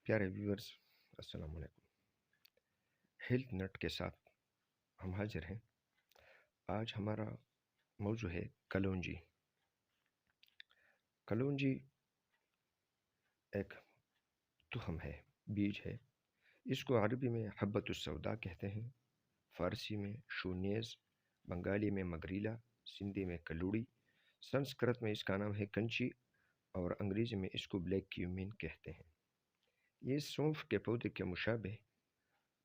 پیارے ویورز، السلام علیکم۔ ہیلتھ نٹ کے ساتھ ہم حاضر ہیں۔ آج ہمارا موضوع ہے کلونجی۔ کلونجی ایک تخم ہے، بیج ہے۔ اس کو عربی میں حبۃ السودا کہتے ہیں، فارسی میں شونیز، بنگالی میں مگریلا، سندھی میں کلوڑی، سنسکرت میں اس کا نام ہے کنچی اور انگریزی میں اس کو بلیک کیومین کہتے ہیں۔ یہ سونف کے پودے کے مشابہ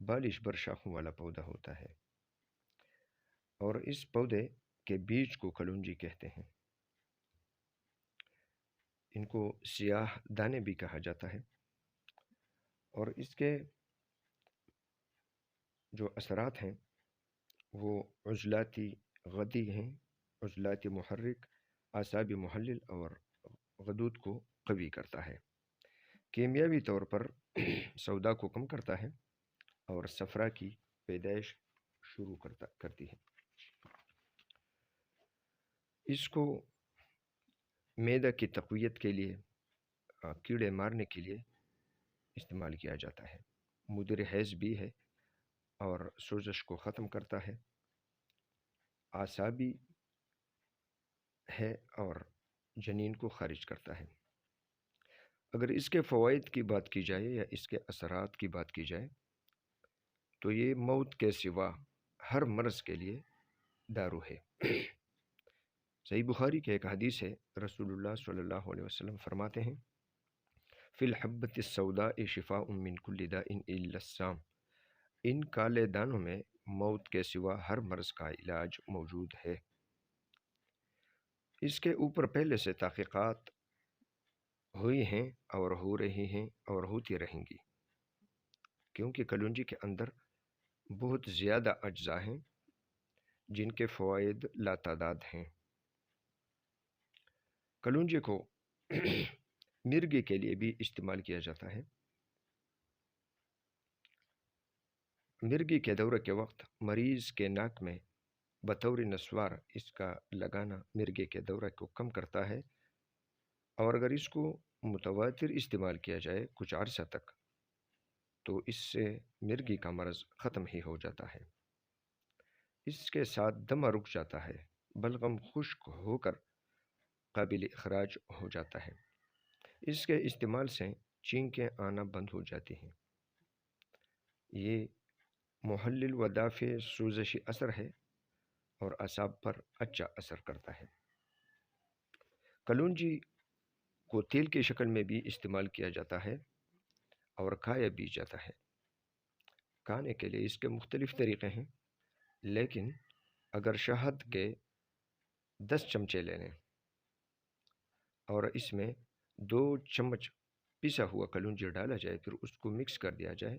بالش بر شاخوں والا پودا ہوتا ہے اور اس پودے کے بیج کو کلونجی کہتے ہیں۔ ان کو سیاہ دانے بھی کہا جاتا ہے اور اس کے جو اثرات ہیں وہ عضلاتی غدی ہیں، عضلاتی محرک، اعصابی محلل اور غدود کو قوی کرتا ہے۔ کیمیاوی طور پر سودا کو کم کرتا ہے اور صفرا کی پیدائش شروع کرتی ہے۔ اس کو معدہ کی تقویت کے لیے، کیڑے مارنے کے لیے استعمال کیا جاتا ہے۔ مدر حیض بھی ہے اور سوزش کو ختم کرتا ہے، اعصابی ہے اور جنین کو خارج کرتا ہے۔ اگر اس کے فوائد کی بات کی جائے یا اس کے اثرات کی بات کی جائے تو یہ موت کے سوا ہر مرض کے لیے دارو ہے۔ صحیح بخاری کے ایک حدیث ہے، رسول اللہ صلی اللہ علیہ وسلم فرماتے ہیں، فی الحبۃ السوداء شفاء من کل داء الا السام۔ ان کالے دانوں میں موت کے سوا ہر مرض کا علاج موجود ہے۔ اس کے اوپر پہلے سے تحقیقات ہوئی ہیں اور ہو رہی ہیں اور ہوتی رہیں گی، کیونکہ کلونجی کے اندر بہت زیادہ اجزاء ہیں جن کے فوائد لاتعداد ہیں۔ کلونجی کو مرگی کے لیے بھی استعمال کیا جاتا ہے۔ مرگی کے دورے کے وقت مریض کے ناک میں بطور نسوار اس کا لگانا مرگی کے دورے کو کم کرتا ہے، اور اگر اس کو متواتر استعمال کیا جائے کچھ عرصہ تک تو اس سے مرگی کا مرض ختم ہی ہو جاتا ہے۔ اس کے ساتھ دمہ رک جاتا ہے، بلغم خشک ہو کر قابل اخراج ہو جاتا ہے۔ اس کے استعمال سے چینکیں آنا بند ہو جاتی ہیں۔ یہ محلل و دافع سوزشی اثر ہے اور اعصاب پر اچھا اثر کرتا ہے۔ کلونجی کو تیل کی شکل میں بھی استعمال کیا جاتا ہے اور کھایا بھی جاتا ہے۔ کھانے کے لیے اس کے مختلف طریقے ہیں، لیکن اگر شہد کے 10 چمچے لے لیں اور اس میں 2 چمچ پسا ہوا کلونجی ڈالا جائے، پھر اس کو مکس کر دیا جائے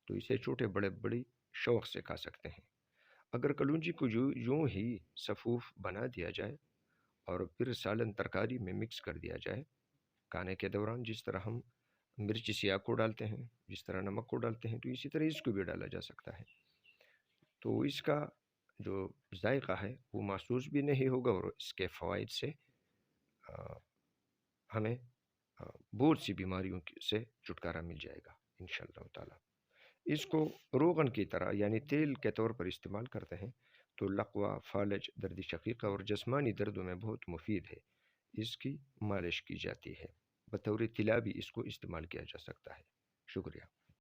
تو اسے چھوٹے بڑے بڑی شوق سے کھا سکتے ہیں۔ اگر کلونجی کو یوں ہی صفوف بنا دیا جائے اور پھر سالن ترکاری میں مکس کر دیا جائے کھانے کے دوران، جس طرح ہم مرچ سیاہ کو ڈالتے ہیں، جس طرح نمک کو ڈالتے ہیں، تو اسی طرح اس کو بھی ڈالا جا سکتا ہے، تو اس کا جو ذائقہ ہے وہ محسوس بھی نہیں ہوگا اور اس کے فوائد سے ہمیں بہت سی بیماریوں سے چھٹکارا مل جائے گا انشاءاللہ تعالی۔ اس کو روغن کی طرح یعنی تیل کے طور پر استعمال کرتے ہیں تو لقوہ، فالج، درد شقیقہ اور جسمانی دردوں میں بہت مفید ہے۔ اس کی مالش کی جاتی ہے، بطور طلا بھی اس کو استعمال کیا جا سکتا ہے۔ شکریہ۔